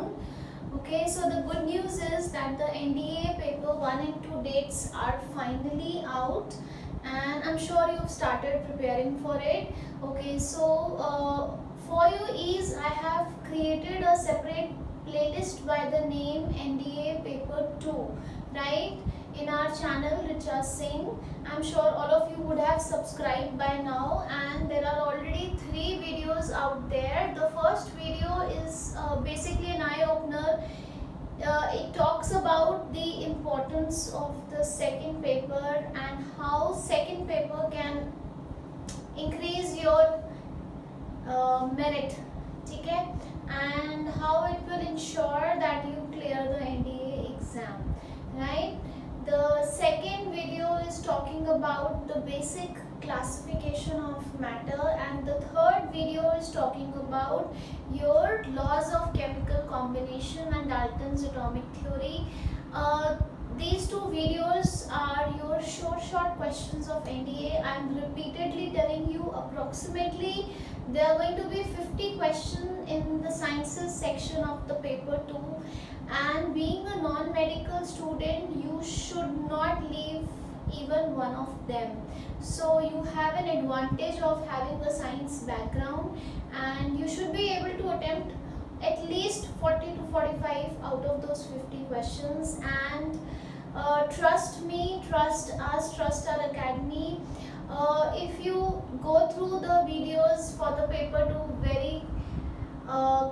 afternoon. Okay, so the good news is that the NDA paper 1 and 2 dates are finally out, and I'm sure you've started preparing for it. Okay, so for your ease, I have created a separate playlist by the name NDA paper 2, right? In our channel Richa Singh. I'm sure all of you would have subscribed by now, and there are already 3 videos out there. The first video is basically an eye-opener. It talks about the importance of the second paper and how second paper can increase your merit, okay? And how it will ensure that you clear the NDA exam, right? The second video is talking about the basic classification of matter, and the third video is talking about your laws of chemical combination and Dalton's atomic theory. These 2 videos are your short questions of NDA. I am repeatedly telling you, approximately there are going to be 50 questions in the sciences section of the paper 2, and being a non-medical student, you should not leave even one of them. So you have an advantage of having a science background, and you should be able to attempt at least 40 to 45 out of those 50 questions. And trust me, trust us, trust our academy. If you go through the videos for the paper 2 very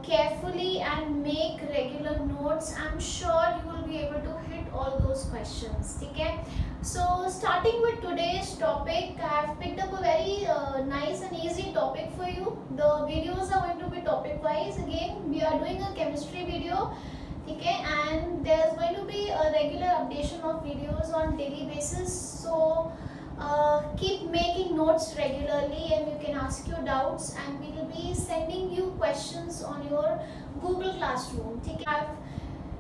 carefully and make regular notes, I'm sure you will be able to hit all those questions. Okay? So starting with today's topic, I have picked up a very nice and easy topic for you. The videos are going to be topic wise. Again, we are doing a chemistry video, okay, and there's going to be a regular updation of videos on daily basis. So keep making notes regularly, and you can ask your doubts, and we will be sending you questions on your Google Classroom. Okay? I've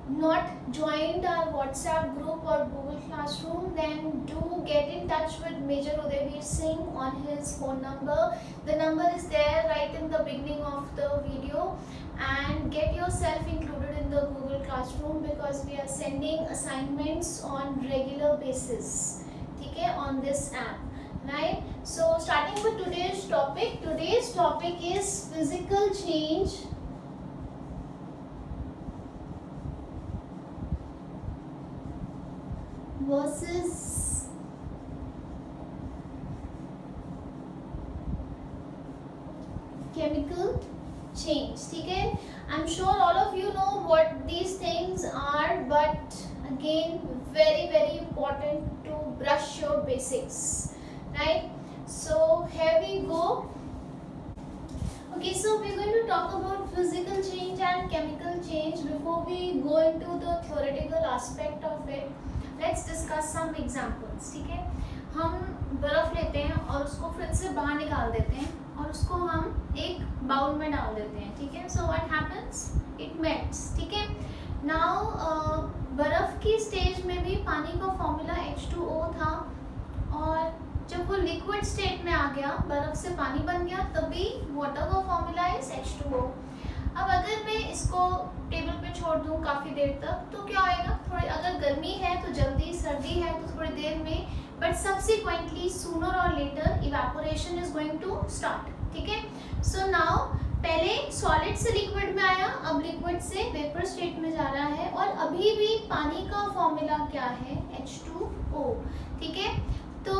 not joined our WhatsApp group or Google Classroom, then do get in touch with Major Udayveer Singh on his phone number. The number is there right in the beginning of the video, and get yourself included in the Google Classroom because we are sending assignments on regular basis, okay, on this app, right? So starting with today's topic is physical change versus chemical change. Okay, I'm sure all of you know what these things are, but again, very important to brush your basics, right? So here we go. Okay, so we're going to talk about physical change and chemical change. Before we go into the theoretical aspect of it, let's discuss some examples. ठीक है, हम बर्फ लेते हैं और उसको fridge से बाहर निकाल देते हैं और उसको हम एक बाउल में डाल देते हैं. ठीक है, so what happens? It melts. ठीक है, now बर्फ की स्टेज में भी पानी का फॉर्मूला H2O था, और जब वो लिक्विड स्टेट में आ गया, बर्फ से पानी बन गया, तभी वाटर का फॉर्मूला इज H2O. अब अगर मैं इसको टेबल पे छोड़ दूँ काफ़ी देर तक, तो क्या होएगा? थोड़ी अगर गर्मी है तो जल्दी, सर्दी है तो थोड़ी देर में, बट सब्सिक्वेंटली सूनर और later evaporation is going to start. ठीक है, सो नाउ पहले सॉलिड से लिक्विड में आया, अब लिक्विड से वेपर स्टेट में जा रहा है, और अभी भी पानी का फॉर्मूला क्या है? H2O. ठीक है, तो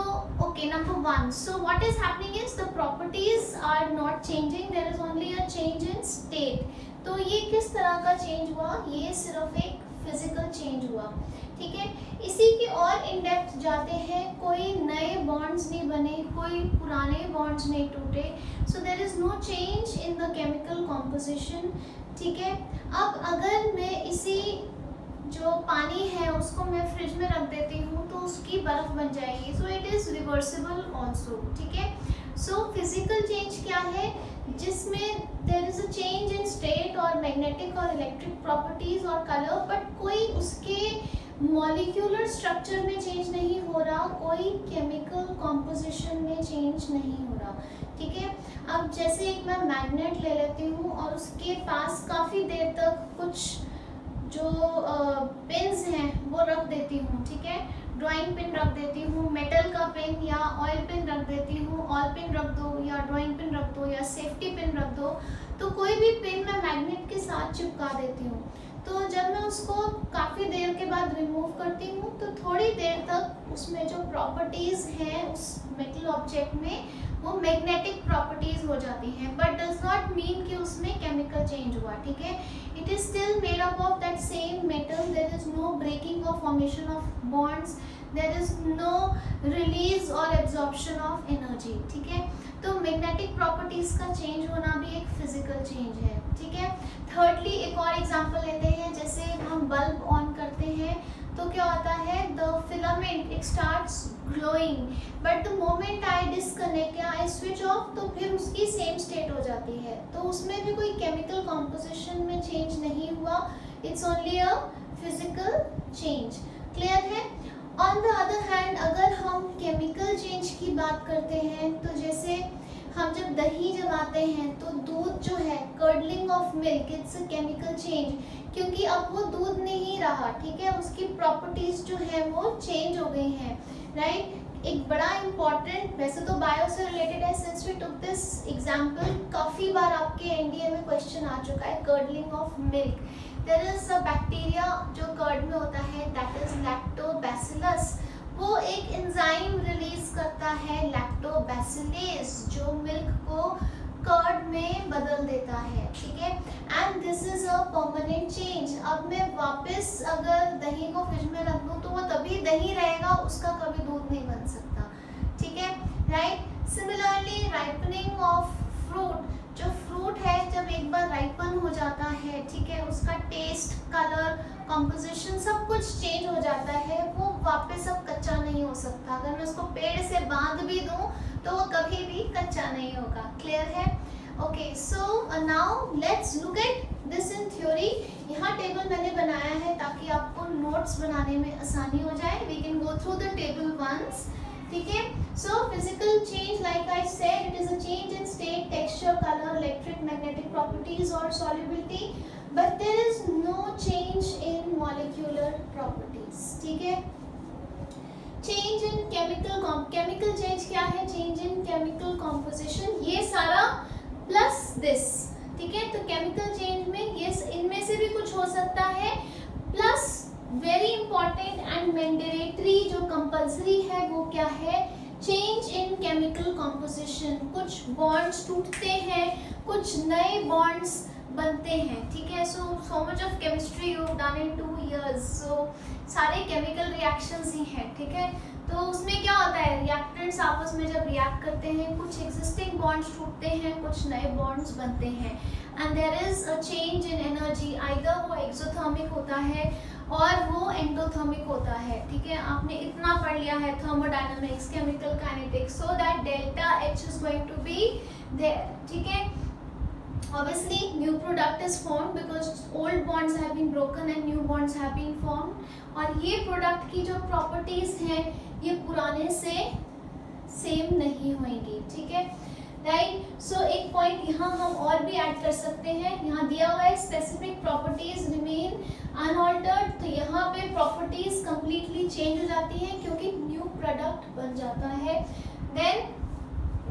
okay, number 1. So what is happening is the properties are not changing, there is only a change in state. तो ये किस तरह का चेंज हुआ? ये सिर्फ एक फिजिकल चेंज हुआ. ठीक है, इसी के और इन डेप्थ जाते हैं. कोई नए बॉन्ड्स नहीं बने, कोई पुराने बॉन्ड्स नहीं टूटे. So there is no change in the chemical composition. ठीक है, अब अगर मैं इसी जो पानी है उसको मैं फ्रिज में रख देती हूँ तो उसकी बर्फ बन जाएगी. So it is reversible also. ठीक है, सो फिजिकल चेंज क्या है? जिसमें there is a change in state और मैग्नेटिक और इलेक्ट्रिक प्रॉपर्टीज और कलर, बट कोई उसके मॉलिक्यूलर स्ट्रक्चर में चेंज नहीं हो रहा, कोई केमिकल कॉम्पोजिशन में चेंज नहीं हो रहा. ठीक है, अब जैसे एक मैं मैग्नेट ले लेती हूँ और उसके पास काफ़ी देर तक कुछ पिन्स हैं वो रख देती हूँ, ठीक है, ड्राइंग पिन रख देती हूँ, मेटल का पिन या ऑयल पिन रख देती हूँ, ऑयल पिन रख दो या ड्राइंग पिन रख दो या सेफ्टी पिन रख दो, तो कोई भी पिन मैं मैग्नेट के साथ चिपका देती हूँ। तो जब मैं उसको काफ़ी देर के बाद रिमूव करती हूँ तो थोड़ी देर तक उसमें जो प्रॉपर्टीज़ हैं उस मेटल ऑब्जेक्ट में वो मैग्नेटिक प्रॉपर्टीज़ हो जाती हैं, बट डज नॉट मीन कि उसमें केमिकल चेंज हुआ, ठीक है। It is still made up of that same metal, there is no breaking और formation of bonds, there is no release और एब्जॉर्प्शन ऑफ एनर्जी, ठीक है। तो मैग्नेटिक प्रॉपर्टीज का चेंज होना भी एक फिजिकल चेंज है, ठीक है। थर्डली एक और एग्जांपल लेते हैं, जैसे हम बल्ब ऑन करते हैं तो क्या होता है, the filament it starts glowing, but the moment I disconnect या आई स्विच ऑफ तो फिर उसकी सेम स्टेट हो जाती है। तो उसमें भी कोई केमिकल कॉम्पोजिशन में चेंज नहीं हुआ, it's only a physical change. Clear है। ऑन द अदर हैंड अगर हम केमिकल चेंज की बात करते हैं तो जैसे हम जब दही जमाते हैं तो दूध जो है, curdling of milk, it's a chemical change, क्योंकि अब वो दूध नहीं रहा, ठीक है, उसकी प्रॉपर्टीज जो है वो चेंज हो गई हैं, राइट। एक बड़ा इम्पॉर्टेंट, वैसे तो बायो से रिलेटेड है, since we took this example, काफ़ी बार आपके एनडीए में क्वेश्चन आ चुका है, curdling of milk. There is a bacteria जो कर्ड में होता है, दैट इज लैक्टोबैसिलस, वो एक एंजाइम रिलीज करता है लैक्टोबैसिलेज, जो मिल्क को कर्ड में बदल देता है, ठीक है। And this is a permanent change. अब मैं वापस अगर दही को फ्रिज में रख दूं तो वो तभी दही रहेगा, उसका कभी दूध नहीं बन सकता, ठीक है, right. Similarly ripening of fruit, जो फ्रूट है जब एक बार राइपन हो जाता है, ठीक है, उसका टेस्ट, कलर, कंपोजिशन सब कुछ चेंज हो जाता है, वो वापस अब कच्चा नहीं हो सकता। अगर मैं उसको पेड़ से बांध भी दूं तो वो कभी भी कच्चा नहीं होगा। क्लियर है। Okay, so now let's look at this in theory. यहाँ टेबल मैंने बनाया है ताकि आपको नोट्स बनाने में आसानी हो जाए। We can go through the table once, ठीक है। So physical change, like I said, it is a change in state, texture, colour, electric, magnetic properties और solubility, but there is no change in molecular properties, ठीक है। Change in chemical change क्या है, change in chemical composition, ये सारा plus this, ठीक है। तो केमिकल चेंज में ये इनमें से भी कुछ हो सकता है, plus very important and mandatory जो कंपल्सरी है वो क्या है, चेंज इन केमिकल कॉम्पोजिशन। कुछ बॉन्ड्स टूटते हैं, कुछ नए बॉन्ड्स बनते हैं, ठीक है। So much of chemistry you done in 2 years, सो सारे केमिकल रिएक्शंस ही हैं, ठीक है। तो उसमें क्या होता है, रिएक्टेंट्स आपस में जब रिएक्ट करते हैं, कुछ एग्जिस्टिंग बॉन्ड्स टूटते हैं, कुछ नए बॉन्ड्स बनते हैं, and there is a change in energy, either वो एक्सोथर्मिक होता है और वो एंडोथर्मिक होता है, ठीक है। आपने इतना पढ़ लिया है thermodynamics, chemical kinetics, so that delta H is going to be there, ठीक है। Obviously new product is formed because old bonds have been broken and new bonds have been formed, और ये प्रोडक्ट की जो प्रॉपर्टीज हैं ये पुराने से सेम नहीं होंगी, ठीक है, राइट। सो एक पॉइंट यहाँ हम और भी ऐड कर सकते हैं, यहाँ दिया हुआ है स्पेसिफिक प्रॉपर्टीज रिमेन अनऑल्टर्ड, तो यहाँ पे प्रॉपर्टीज कंप्लीटली चेंज हो जाती हैं क्योंकि न्यू प्रोडक्ट बन जाता है। Then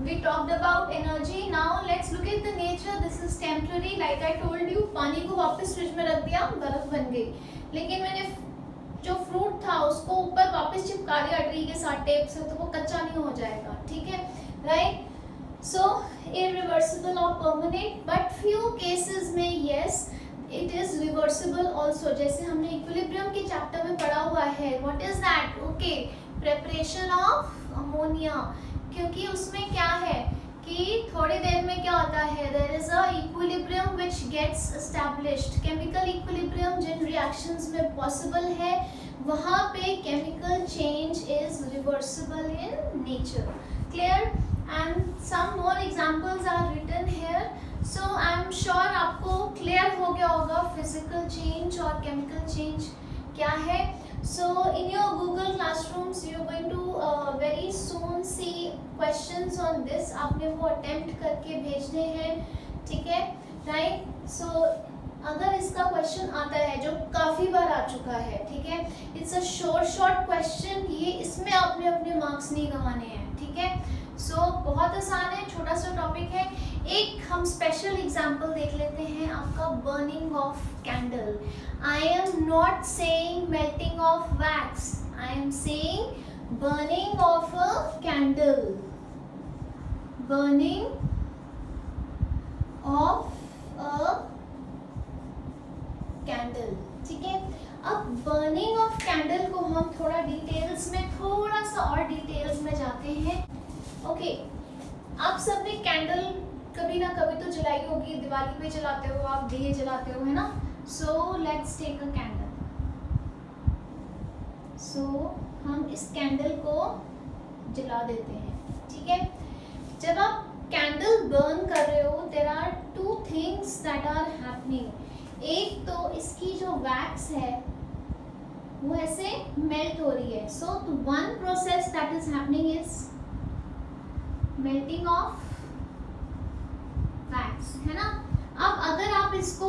we talked about energy, now let's look at the nature. This is temporary, like I told you, पानी को वापस फ्रिज में रख दिया, बर्फ बन गई, लेकिन मैंने जो फ्रूट था उसको ऊपर वापस चिपका दिया ट्री के साथ टेप से, तो वो कच्चा नहीं हो जाएगा, ठीक है, राइट। सो irreversible और permanent, but few cases में yes it is reversible also, जैसे हमने इक्विलिब्रियम के चैप्टर में पढ़ा हुआ है। what is that? okay, preparation of ammonia, क्योंकि उसमें क्या है कि थोड़ी देर में क्या होता है, there is a equilibrium which gets established, chemical equilibrium Jin reactions में possible है वहाँ पे chemical change is reversible in nature, clear, and some more examples are written here, so I am sure आपको clear हो गया होगा physical change और chemical change क्या है। So in your Google Classrooms you are going to very soon see questions on this, आपने वो attempt करके भेजने हैं, ठीक है, right। So अगर इसका क्वेश्चन आता है, जो काफी बार आ चुका है, ठीक है, इट्स अ शॉर्ट क्वेश्चन, ये इसमें आपने अपने मार्क्स नहीं गंवाने हैं, ठीक है। सो बहुत आसान है, छोटा सा टॉपिक है। एक हम स्पेशल एग्जांपल देख लेते हैं आपका burning of candle. I am not saying melting of wax, I am saying burning of a candle, burning of a candle, ठीक है। अब बर्निंग ऑफ कैंडल को हम थोड़ा डिटेल्स में, थोड़ा सा और डिटेल्स में जाते हैं। ओके, आप सबने कैंडल कभी ना कभी तो जलाई होगी, दिवाली पे जलाते हो आप, दिए जलाते हो, है ना। So let's take a candle. So हम इस कैंडल को जला देते हैं, ठीक है। जब आप कैंडल बर्न कर रहे हो, there are two things that are happening. एक तो इसकी जो वैक्स है वो ऐसे मेल्ट हो रही है। So one process that is happening is melting of wax, है ना। अब अगर आप इसको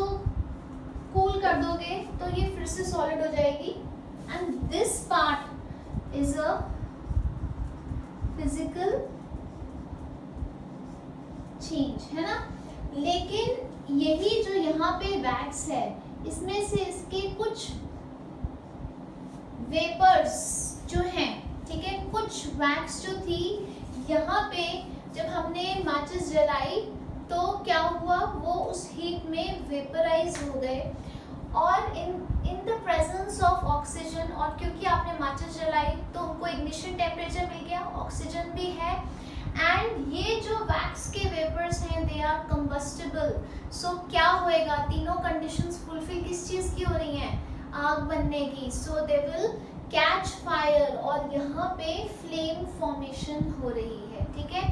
कूल कर दोगे तो ये फिर से सॉलिड हो जाएगी, and this part is a physical change, है ना। लेकिन यही जो यहाँ पे वैक्स है, इसमें से इसके कुछ वेपर्स जो हैं, ठीक है, कुछ वैक्स जो थी यहाँ पे, जब हमने माचिस जलाई तो क्या हुआ, वो उस हीट में वेपराइज हो गए, और in the presence of oxygen, और क्योंकि आपने माचिस जलाई तो उनको इग्निशन टेम्परेचर मिल गया, ऑक्सीजन भी है, एंड ये जो वैक्स के वेपर्स हैं दे आर कंबस्टेबल। सो क्या होएगा, तीनों कंडीशंस फुलफिल किस चीज की हो रही हैं, आग बनने की। सो दे विल कैच फायर, और यहाँ पे फ्लेम फॉर्मेशन हो रही है, ठीक है।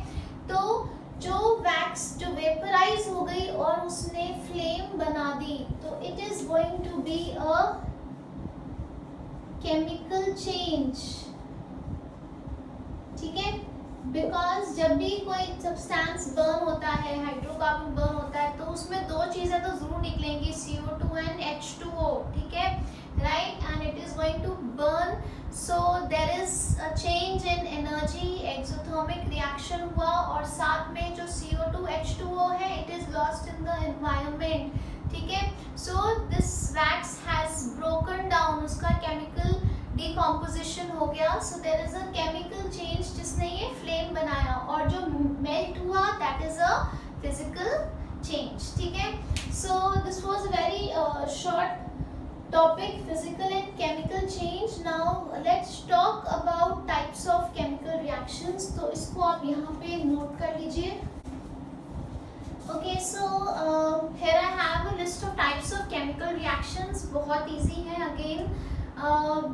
तो जो वैक्स जो वेपराइज हो गई और उसने फ्लेम बना दी, तो it is going to be a chemical change, ठीक है। बिकॉज जब भी कोई सब्सटेंस बर्न होता है, हाइड्रोकार्बन बर्न होता है, तो उसमें दो चीजें तो जरूर निकलेंगी, CO2 एंड H2O, ठीक है, right, and it is going to burn. So there is a change in energy, exothermic reaction हुआ, और साथ में जो CO2 H2O है, it is lost in the environment, ठीक है। So this wax has broken down, उसका केमिकल डिकम्पोजिशन हो गया। So there is a chemical change जिसने ये फ्लेम बनाया, और जो मेल्ट हुआ that is a physical change, ठीक है। So this was a very short topic, physical and chemical change. Now let's talk about types of chemical reactions. तो इसको आप यहाँ पे नोट कर लीजिए। Okay, so here I have a list of types of chemical reactions. बहुत easy है। Again,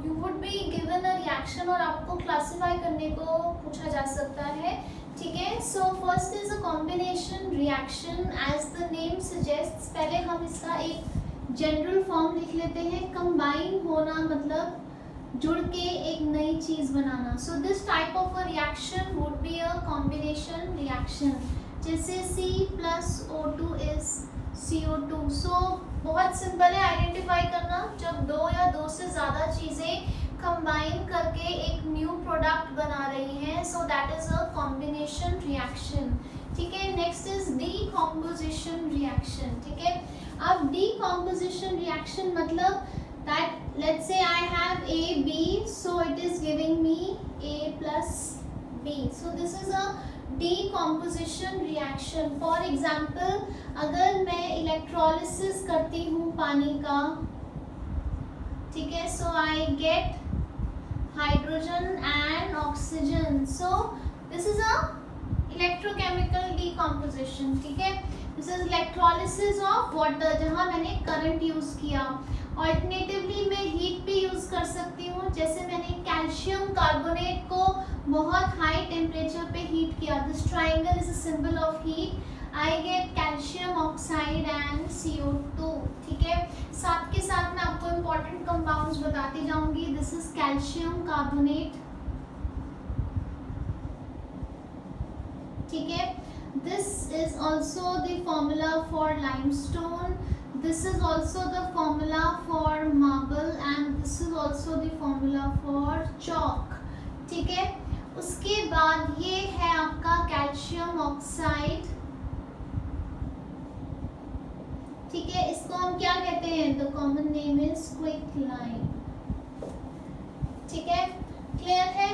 you would be given a reaction और आपको classify करने को पूछा जा सकता है, ठीक है। So first is a combination reaction. As the name suggests, पहले हम इसका एक जनरल फॉर्म लिख लेते हैं। कंबाइन होना मतलब जुड़ के एक नई चीज बनाना। So this type of a reaction would be a combination reaction, जैसे C+O2 इज CO2। सो बहुत सिंपल है आइडेंटिफाई करना, जब दो या दो से ज़्यादा चीज़ें कंबाइन करके एक न्यू प्रोडक्ट बना रही हैं, so that is a combination reaction, ठीक है। नेक्स्ट इज डीकॉम्पोजिशन रिएक्शन, ठीक है। अब decomposition reaction मतलब that let's say I have A, B, so it is giving me A plus B. So this is a decomposition reaction. For example, अगर मैं electrolysis करती हूँ पानी का, ठीक है, so I get hydrogen and oxygen. So this is a electrochemical decomposition, ठीक है। This is electrolysis of water, जहाँ मैंने करंट यूज किया। ऑल्टरनेटिवली मैं हीट भी यूज कर सकती हूँ, जैसे मैंने कैल्शियम कार्बोनेट को बहुत हाई टेम्परेचर पे हीट किया। This triangle is a symbol of heat. I get calcium oxide and CO2, ठीक है। साथ के साथ मैं आपको इम्पोर्टेंट कंपाउंड्स बताती जाऊंगी। दिस इज कैल्शियम कार्बोनेट, ठीक है। This is also the formula for limestone. this is also the formula for marble and this is also the formula for chalk. ठीक है, उसके बाद ये है आपका कैल्शियम ऑक्साइड. ठीक है, इसको हम क्या कहते हैं? The common name is quicklime. ठीक है, क्लियर है?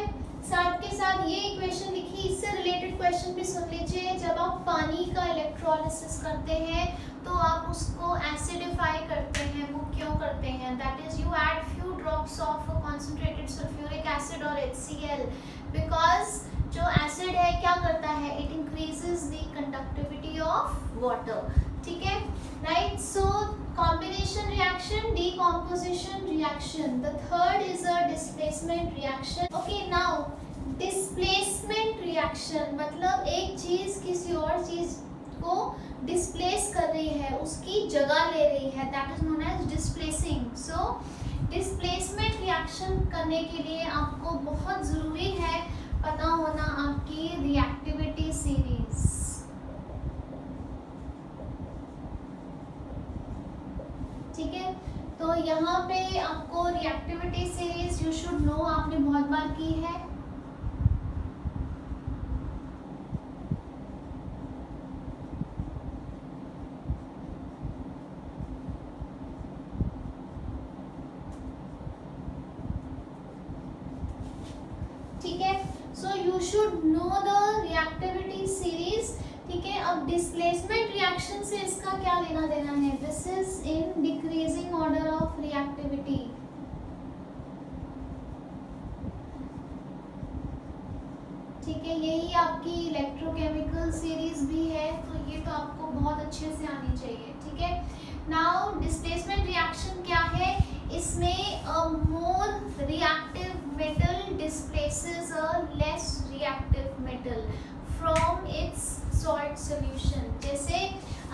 साथ के साथ ये इक्वेशन लिखी, इससे रिलेटेड क्वेश्चन भी सुन लीजिए. जब आप पानी का इलेक्ट्रोलिसिस करते हैं तो आप उसको एसिडिफाई करते हैं. वो क्यों करते हैं? That is you add few drops of concentrated sulphuric acid और HCl, बिकॉज जो एसिड है क्या करता है? It increases the conductivity of water. ठीक है, right. So combination reaction, decomposition reaction. The third is a displacement reaction. Okay, now displacement reaction मतलब एक चीज किसी और चीज को displace कर रही है, उसकी जगह ले रही है. That is known as displacing. So displacement reaction करने के लिए आपको बहुत जरूरी है पता होना आपकी reactivity series. ठीक है, तो यहाँ पे आपको reactivity series you should know, आपने बहुत बार की है. ठीक है, so you should know the reactivity series. ठीक है, अब डिस्प्लेसमेंट रिएक्शन से इसका क्या लेना देना है? This is in decreasing order of reactivity. ठीक है, यही आपकी इलेक्ट्रोकेमिकल सीरीज भी है, तो ये तो आपको बहुत अच्छे से आनी चाहिए. ठीक है, नाउ डिस्प्लेसमेंट रिएक्शन क्या है? इसमें a more reactive metal displaces a less reactive metal from its salt solution. जैसे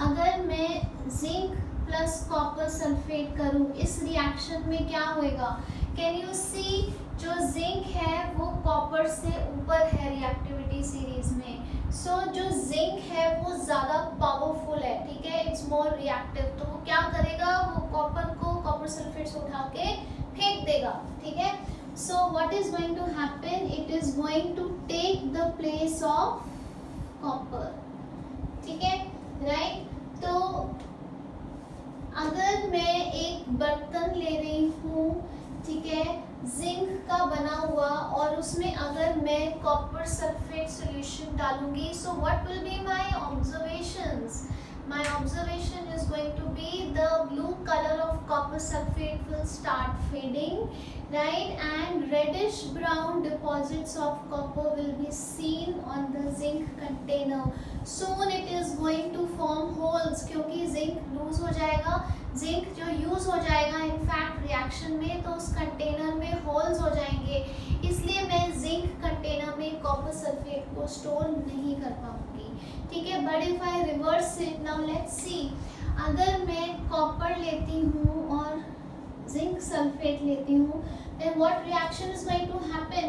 अगर मैं जिंक प्लस कॉपर सल्फेट करूं, इस रिएक्शन में क्या होएगा? कैन यू सी, जो जिंक है वो कॉपर से ऊपर है रिएक्टिविटी सीरीज में. सो जो जिंक है वो ज़्यादा पावरफुल है. ठीक है, इट्स मोर रिएक्टिव. तो वो क्या करेगा? वो कॉपर को कॉपर सल्फेट से उठा के फेंक देगा. ठीक है, so what is going to happen? It is going to take the place of copper. ठीक है, राइट. तो अगर मैं एक बर्तन ले रही हूँ, ठीक है, जिंक का बना हुआ, और उसमें अगर मैं कॉपर सल्फेट सॉल्यूशन डालूंगी, so what will be my observations? My observation is going to be the blue color of copper sulfate will start fading, right, and reddish brown deposits of copper will be seen on the zinc container. Soon it is going to form holes, क्योंकि zinc lose हो जाएगा, zinc जो use हो जाएगा in fact reaction में, तो उस container में होल्स हो जाएंगे. इसलिए मैं जिंक कंटेनर में कॉपर सल्फेट को स्टोर नहीं कर पाऊंगी. ठीक है, but if I reverse it, now let's see, अगर मैं कॉपर लेती हूँ और जिंक सल्फेट लेती हूँ, then what reaction is going to happen?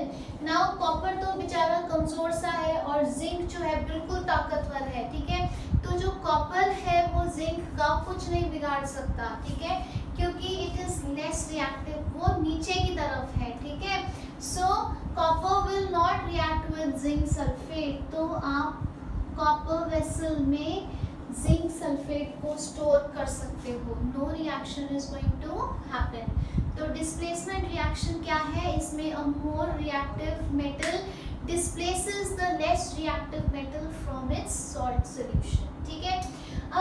Now copper तो बेचारा कमजोर सा है और जिंक जो है बिल्कुल ताकतवर है. ठीक है, तो जो कॉपर है वो जिंक का कुछ नहीं बिगाड़ सकता. ठीक है, क्योंकि इट इज लेस रिएक्टिव, वो नीचे की तरफ है. ठीक है, so copper will not react with zinc sulphate. तो आप कॉपर वेसल में जिंक सल्फेट को स्टोर कर सकते हो. No reaction is going to happen. तो डिस्प्लेसमेंट रिएक्शन क्या है? इसमें a more reactive metal displaces the less reactive metal from its salt solution. ठीक है,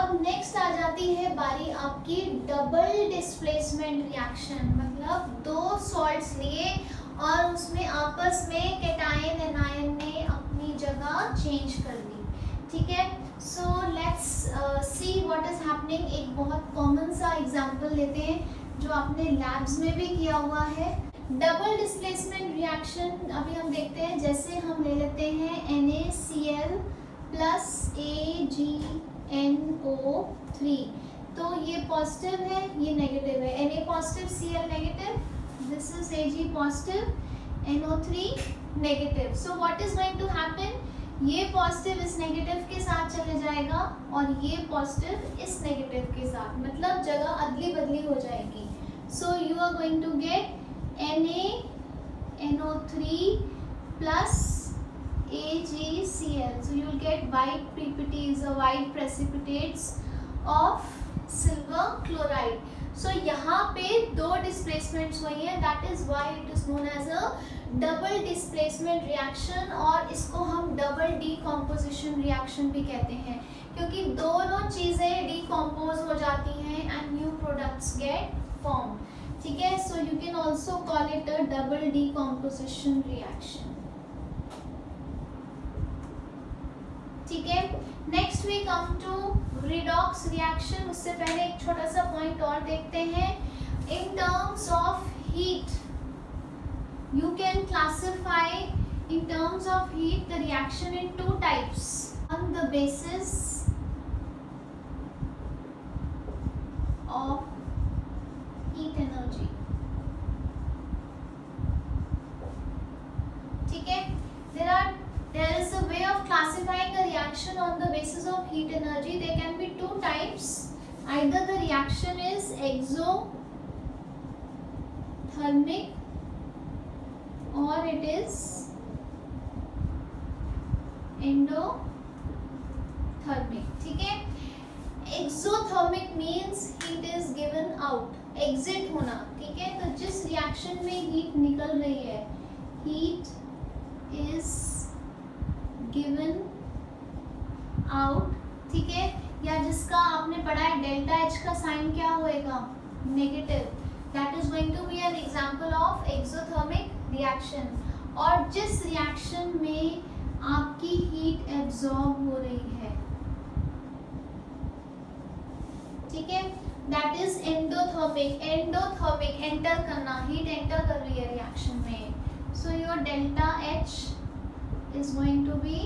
अब नेक्स्ट आ जाती है बारी आपकी डबल डिस्प्लेसमेंट रिएक्शन. मतलब दो सॉल्ट्स लिए और उसमें आपस में कैटायन एनायन ने अपनी जगह चेंज कर दी. ठीक है, so let's see what is happening. एक बहुत कॉमन सा एग्जांपल लेते हैं जो आपने लैब्स में भी किया हुआ है. डबल डिस्प्लेसमेंट रिएक्शन अभी हम देखते हैं. जैसे हम ले लेते हैं NaCl प्लस AgNO3. तो ये पॉजिटिव है, ये नेगेटिव है. Na positive, Cl negative, this is Ag positive, NO3 negative. So what is going to happen? ये पॉजिटिव इस नेगेटिव के साथ चले जाएगा और ये पॉजिटिव इस नेगेटिव के साथ, मतलब जगह अदली बदली हो जाएगी. So you are going to get NaNO3 plus AgCl. So you will get white PPTs or white precipitates of silver chloride. So यहाँ पे दो displacements हुई हैं, that is why it is known as a double displacement reaction, और इसको हम double decomposition reaction भी कहते हैं, क्योंकि दोनों चीज़ें decompose हो जाती हैं and new products get formed. ठीक है, so you can also call it a double decomposition reaction. ठीक है, next we come to redox reaction. उससे पहले एक छोटा सा पॉइंट और देखते हैं. In terms of heat you can classify in terms of heat the reaction in two types on the basis of heat energy. ठीक है, there is a way of classifying a reaction on the basis of heat energy. There can be two types. Either the reaction is exothermic or it is endothermic. ठीक है, exothermic means heat is given out, exit होना. ठीक है, तो जिस reaction में heat निकल रही है, heat is given out. ठीक है, या जिसका आपने पढ़ा है डेल्टा एच का साइन क्या होएगा, negative. That is going to be an example of exothermic reaction. और जिस रिएक्शन में आपकी हीट एब्जॉर्ब हो रही है, ठीक है, that is endothermic. Endothermic enter करना, हीट एंटर कर रही है रिएक्शन में. So your delta H is going to be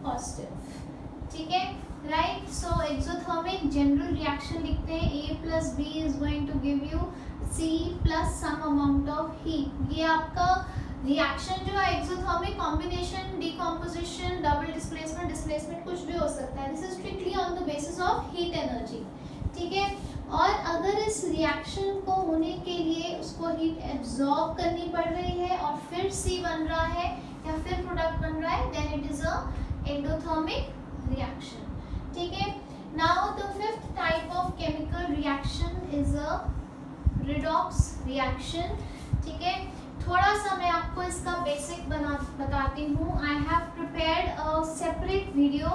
positive. ठीक है, right? So exothermic general reaction लिखते हैं, A plus B is going to give you C plus some amount of heat. ये आपका रिएक्शन जो है exothermic combination, decomposition, double displacement, displacement कुछ भी हो सकता है. This is strictly on the basis of heat energy. ठीक है, और अगर इस रिएक्शन को होने के लिए उसको हीट एब्जॉर्ब करनी पड़ रही है और फिर C बन रहा है या फिर प्रोडक्ट बन रहा है, then it is a endothermic reaction. ठीक है, now the fifth type of chemical reaction is a redox reaction. ठीक है, थोड़ा सा मैं आपको इसका बेसिक बताती हूँ. I have prepared a separate video.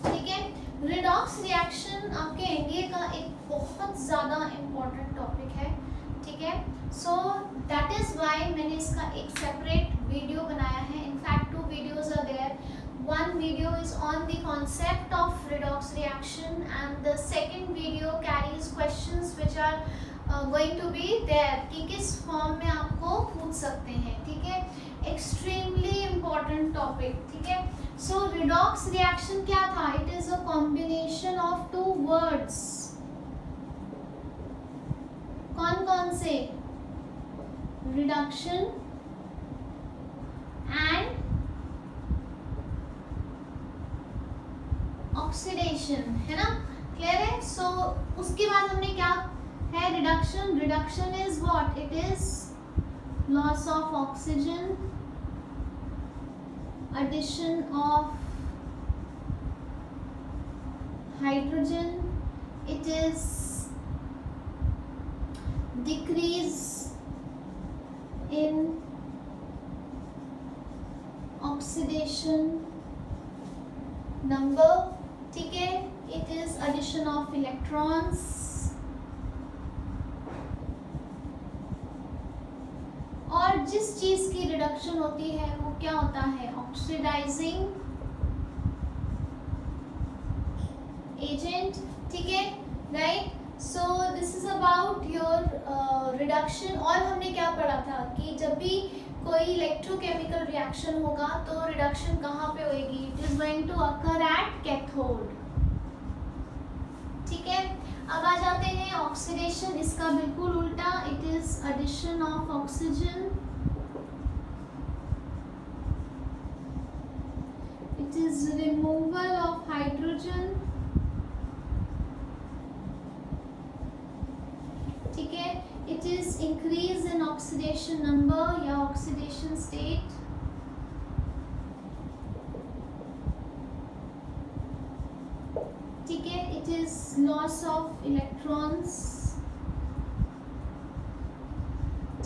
ठीक है, रिडॉक्स रिएक्शन आपके एनडीए का एक बहुत ज़्यादा इम्पोर्टेंट टॉपिक है. ठीक है, सो दैट इज़ वाई मैंने इसका एक सेपरेट वीडियो बनाया है. In fact 2 videos are there. One video is on the concept of redox reaction and the second video carries questions which are going to be there कि किस form में आपको पूछ सकते हैं. ठीक है, एक्सट्रीमली इम्पोर्टेंट टॉपिक. ठीक है, सो रिडॉक्स रिएक्शन क्या था? It is a combination of 2 words. कौन कौन से? रिडक्शन एंड ऑक्सीडेशन, है ना? क्लियर है? सो उसके बाद हमने क्या है? Reduction. Reduction is what? It is loss of oxygen, addition of hydrogen. It is decrease in oxidation number. ठीक है, it is addition of electrons. और जिस चीज की रिडक्शन होती है वो क्या होता है? Oxidising agent. ठीक है, right? So this is about your reduction. और हमने क्या पढ़ा था कि जब भी कोई इलेक्ट्रोकेमिकल रिएक्शन होगा तो रिडक्शन कहाँ पे होएगी? It is going to occur at cathode. ठीक है, अब आ जाते हैं है ऑक्सीडेशन इसका बिल्कुल उल्टा, it is addition of oxygen, it is removal of hydrogen, ठीक है, it is increase in oxidation number या ऑक्सीडेशन स्टेट, ठीक है, it is loss of electrons,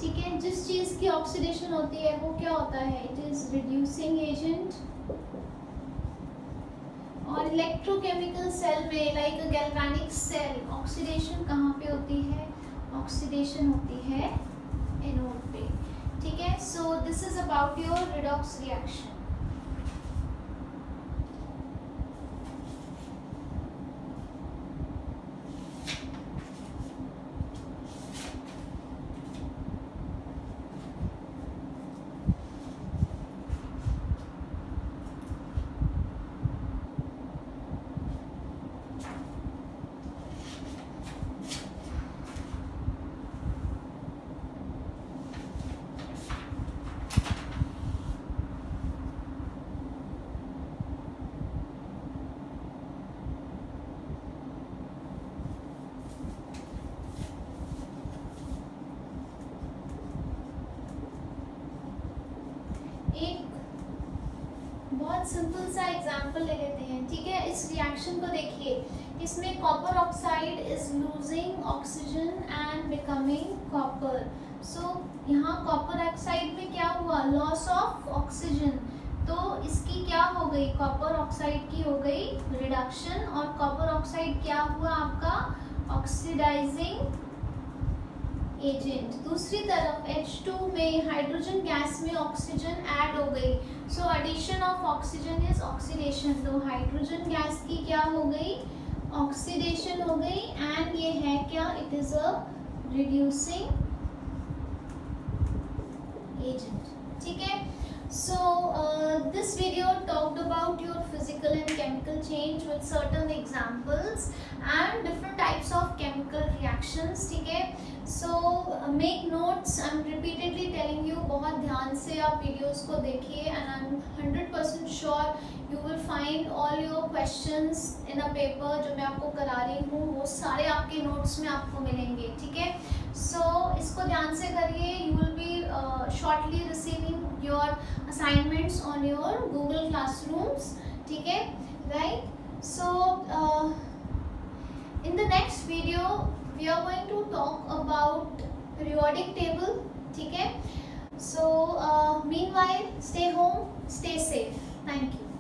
ठीक है, जिस चीज की ऑक्सीडेशन होती है वो क्या होता है, इट इज रिड्यूसिंग एजेंट। और इलेक्ट्रोकेमिकल सेल में like a galvanic cell oxidation कहाँ पे होती है, ऑक्सीडेशन होती है एनोड पे, ठीक है। So this is about your redox reaction. एक बहुत सिंपल सा एग्जांपल ले लेते हैं, ठीक है। इस रिएक्शन को देखिए, इसमें copper oxide is losing oxygen and becoming copper. So यहाँ कॉपर ऑक्साइड में क्या हुआ, लॉस ऑफ ऑक्सीजन, तो इसकी क्या हो गई, कॉपर ऑक्साइड की हो गई रिडक्शन, और कॉपर ऑक्साइड क्या हुआ आपका, ऑक्सीडाइजिंग एजेंट। दूसरी तरफ H2 में हाइड्रोजन गैस में ऑक्सीजन ऐड हो गई, so addition of oxygen is oxidation, तो हाइड्रोजन गैस की क्या हो गई, ऑक्सीडेशन हो गई, एंड ये है क्या, it is a reducing agent, ठीक है। So this video talked about your physical and chemical change with certain examples and different types of chemical reactions, ठीक है। So make notes, I'm repeatedly telling you, बहुत ध्यान से आप videos को देखिए, and I'm 100% sure you will find all your questions in a paper जो मैं आपको करा रही हूँ, वो सारे आपके नोट्स में आपको मिलेंगे, ठीक है। So इसको ध्यान से करिए, you will be shortly receiving your assignments on your Google Classrooms, ठीक है, right? So in the next video we are going to talk about periodic table, ठीक है। So meanwhile stay home, stay safe, thank you.